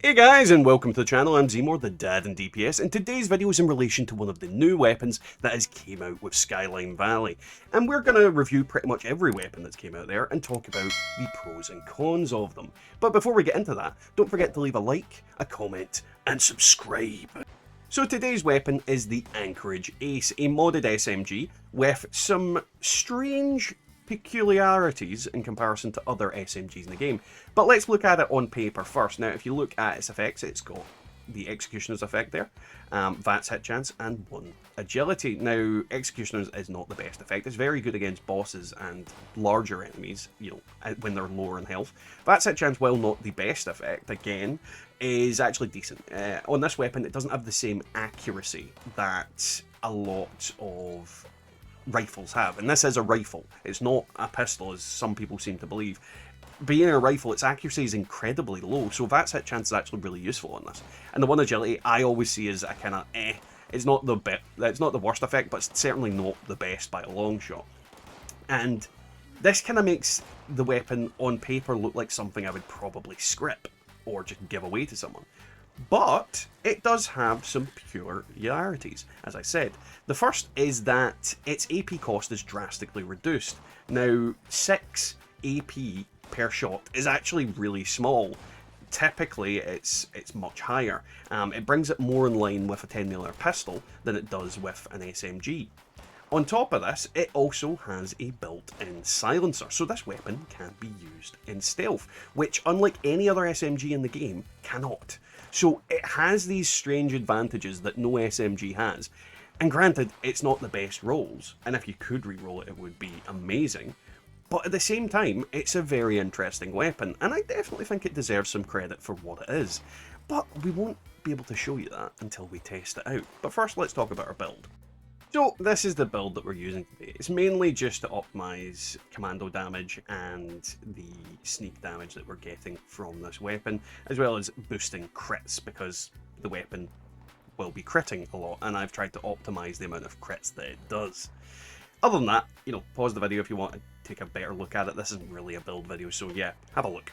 Hey guys, and welcome to the channel. I'm Zmore, the dad in DPS, and today's video is in relation to one of the new weapons that has came out with Skyline Valley. And we're going to review pretty much every weapon that's came out there and talk about the pros and cons of them. But before we get into that, don't forget to leave a like, a comment, and subscribe. So today's weapon is the Anchorage Ace, a modded SMG with some strange peculiarities in comparison to other SMGs in the game. But let's look at it on paper first. Now, if you look at its effects, it's got the Executioner's effect there, VATS hit chance, and 1 agility. Now, Executioner's is not the best effect. It's very good against bosses and larger enemies, when they're lower in health. VATS hit chance, while not the best effect, again, is actually decent. On this weapon, it doesn't have the same accuracy that a lot of rifles have, and this is a rifle. It's not a pistol, as some people seem to believe. Being a rifle, its accuracy is incredibly low, so VATS hit chance is actually really useful on this. And the 1 agility I always see as a kind of It's not the worst effect, but it's certainly not the best by a long shot. And this kind of makes the weapon on paper look like something I would probably script or just give away to someone. But it does have some peculiarities, as I said. The first is that its AP cost is drastically reduced. Now, 6 AP per shot is actually really small. Typically, it's much higher. It brings it more in line with a 10mm pistol than it does with an SMG. On top of this, it also has a built-in silencer, so this weapon can be used in stealth, which, unlike any other SMG in the game, cannot. So it has these strange advantages that no SMG has. And granted, it's not the best rolls, and if you could re-roll it, it would be amazing. But at the same time, it's a very interesting weapon, and I definitely think it deserves some credit for what it is. But we won't be able to show you that until we test it out. But first, let's talk about our build. So this is the build that we're using today. It's mainly just to optimize commando damage and the sneak damage that we're getting from this weapon, as well as boosting crits, because the weapon will be critting a lot, and I've tried to optimize the amount of crits that it does. Other than that, pause the video if you want to take a better look at it. This isn't really a build video, so yeah, have a look.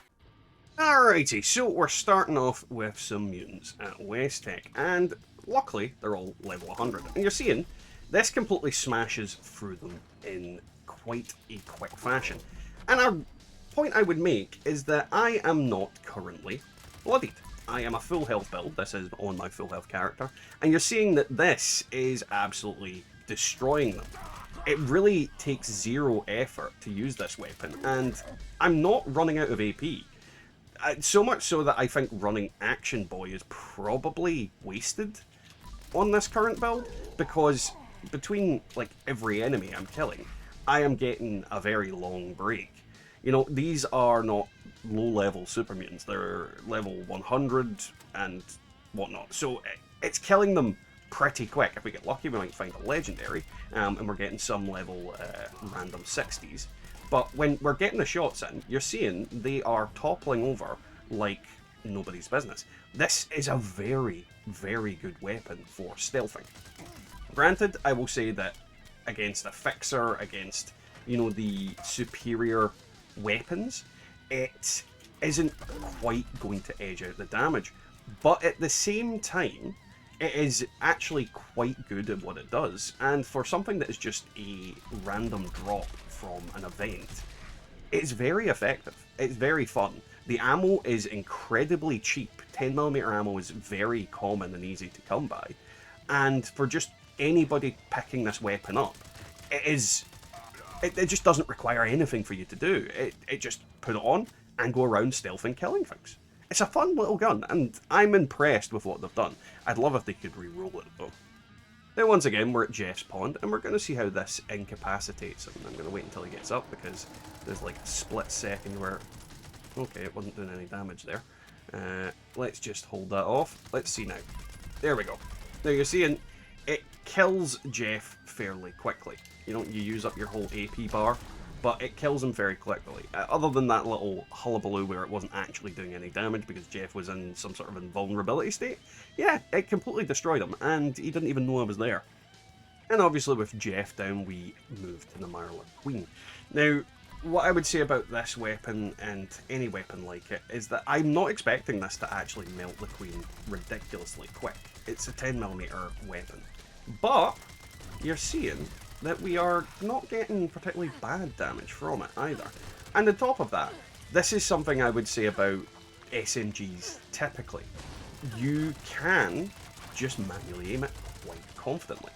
Alrighty, so we're starting off with some mutants at West Tech, and luckily they're all level 100. And you're seeing this completely smashes through them in quite a quick fashion. And a point I would make is that I am not currently bloodied. I am a full health build. This is on my full health character. And you're seeing that this is absolutely destroying them. It really takes 0 effort to use this weapon, and I'm not running out of AP. So much so that I think running Action Boy is probably wasted on this current build, because between every enemy I'm killing, I am getting a very long break. These are not low-level Supermutants. They're level 100 and whatnot. So it's killing them pretty quick. If we get lucky, we might find a legendary, and we're getting some level random 60s. But when we're getting the shots in, you're seeing they are toppling over like nobody's business. This is a very, very good weapon for stealthing. Granted, I will say that against a fixer, against, the superior weapons, it isn't quite going to edge out the damage. But at the same time, it is actually quite good at what it does. And for something that is just a random drop from an event, it's very effective. It's very fun. The ammo is incredibly cheap. 10mm ammo is very common and easy to come by. And for just anybody picking this weapon up, it just doesn't require anything for you to do. It just put it on and go around stealthing, killing things. It's a fun little gun, and I'm impressed with what they've done. I'd love if they could re-roll it though. Now once again, we're at Jeff's pond, and we're going to see how this incapacitates him. I'm going to wait until he gets up, because there's like a split second where, okay, it wasn't doing any damage there. Let's just hold that off. Let's see now. There we go. Now you're seeing it kills Jeff fairly quickly. You use up your whole AP bar, but it kills him very quickly. Other than that little hullabaloo where it wasn't actually doing any damage because Jeff was in some sort of invulnerability state, yeah, it completely destroyed him, and he didn't even know I was there. And obviously with Jeff down, we moved to the Marla Queen. Now, what I would say about this weapon, and any weapon like it, is that I'm not expecting this to actually melt the Queen ridiculously quick. It's a 10mm weapon. But you're seeing that we are not getting particularly bad damage from it either. And on top of that, this is something I would say about SMGs typically. You can just manually aim it quite confidently.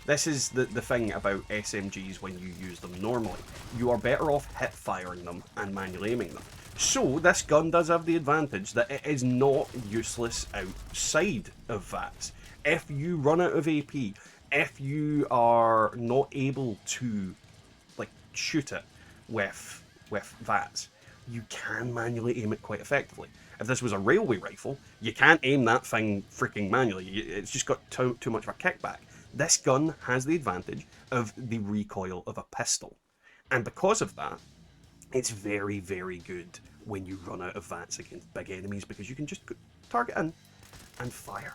This is the thing about SMGs when you use them normally. You are better off hip firing them and manually aiming them. So this gun does have the advantage that it is not useless outside of VATS. If you run out of AP, if you are not able to like shoot it with VATS, you can manually aim it quite effectively. If this was a railway rifle, you can't aim that thing freaking manually. It's just got too much of a kickback. This gun has the advantage of the recoil of a pistol. And because of that, it's very, very good when you run out of VATS against big enemies, because you can just target in and fire.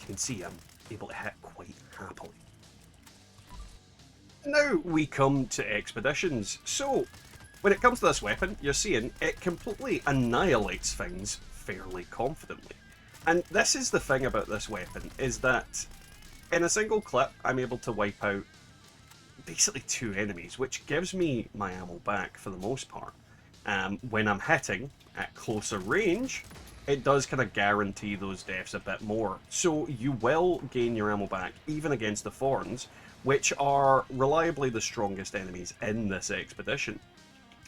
You can see I'm able to hit quite happily. Now we come to expeditions. So, when it comes to this weapon, you're seeing it completely annihilates things fairly confidently. And this is the thing about this weapon, is that in a single clip, I'm able to wipe out basically 2 enemies, which gives me my ammo back for the most part. When I'm hitting at closer range, it does kind of guarantee those deaths a bit more. So you will gain your ammo back, even against the Thorns, which are reliably the strongest enemies in this expedition.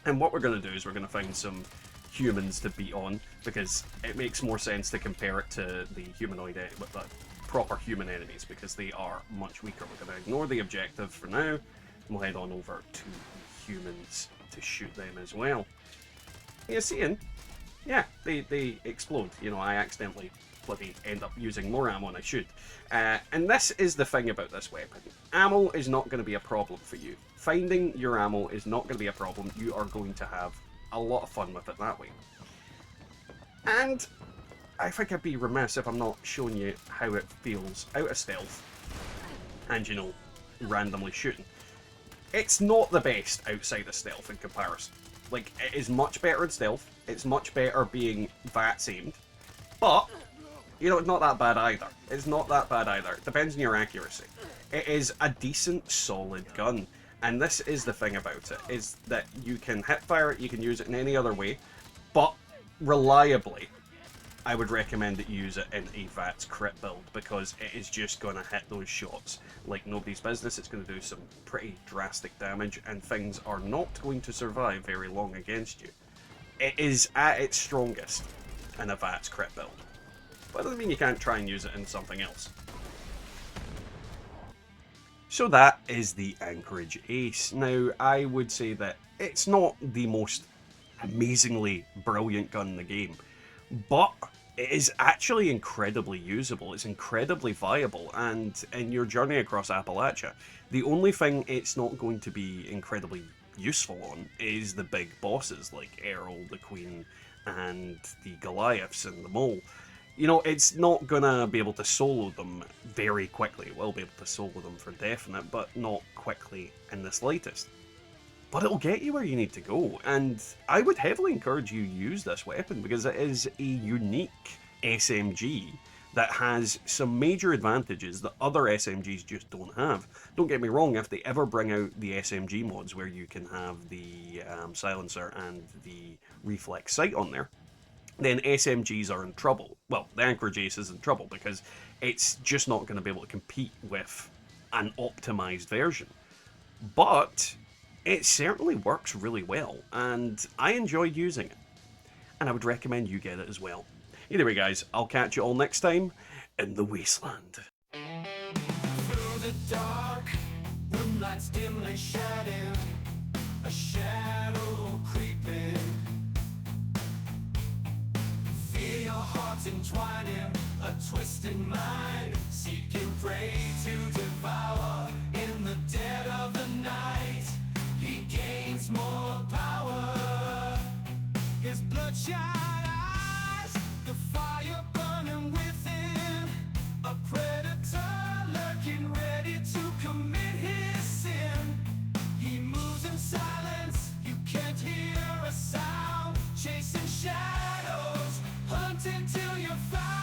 And what we're going to do is we're going to find some humans to beat on, because it makes more sense to compare it to the humanoid, with the proper human enemies, because they are much weaker. We're going to ignore the objective for now, and we'll head on over to the humans to shoot them as well. You're seeing, yeah, they explode. You know, I accidentally bloody end up using more ammo than I should. And this is the thing about this weapon. Ammo is not going to be a problem for you. Finding your ammo is not going to be a problem. You are going to have a lot of fun with it that way. And I think I'd be remiss if I'm not showing you how it feels out of stealth and, you know, randomly shooting. It's not the best outside of stealth in comparison. Like, it is much better in stealth, it's much better being VATS aimed, but, you know, it's not that bad either. It's not that bad either. It depends on your accuracy. It is a decent, solid gun. And this is the thing about it, is that you can hip fire it, you can use it in any other way, but reliably, I would recommend that you use it in a VATS crit build, because it is just going to hit those shots like nobody's business. It's going to do some pretty drastic damage, and things are not going to survive very long against you. It is at its strongest in a VATS crit build, but it doesn't mean you can't try and use it in something else. So that is the Anchorage Ace. Now, I would say that it's not the most amazingly brilliant gun in the game, but it is actually incredibly usable. It's incredibly viable, and in your journey across Appalachia, the only thing it's not going to be incredibly useful on is the big bosses like Errol, the Queen, and the Goliaths and the Mole. You know, it's not gonna be able to solo them very quickly. It will be able to solo them for definite, but not quickly in the slightest. But it'll get you where you need to go, and I would heavily encourage you to use this weapon, because it is a unique SMG that has some major advantages that other SMGs just don't have. Don't get me wrong, if they ever bring out the SMG mods where you can have the silencer and the reflex sight on there, then SMGs are in trouble. Well, the Anchorage Ace is in trouble, because it's just not going to be able to compete with an optimized version. But it certainly works really well, and I enjoyed using it. And I would recommend you get it as well. Either way, guys, I'll catch you all next time in the wasteland. Through the dark, moonlight's dimly shining, a shadow creeping. Feel your hearts entwining, a twisted mind, seeking prey to devour. In the dead of the night, he gains more power. His bloodshot eyes, the fire burning within, a predator lurking ready to commit his sin. He moves in hunt until you find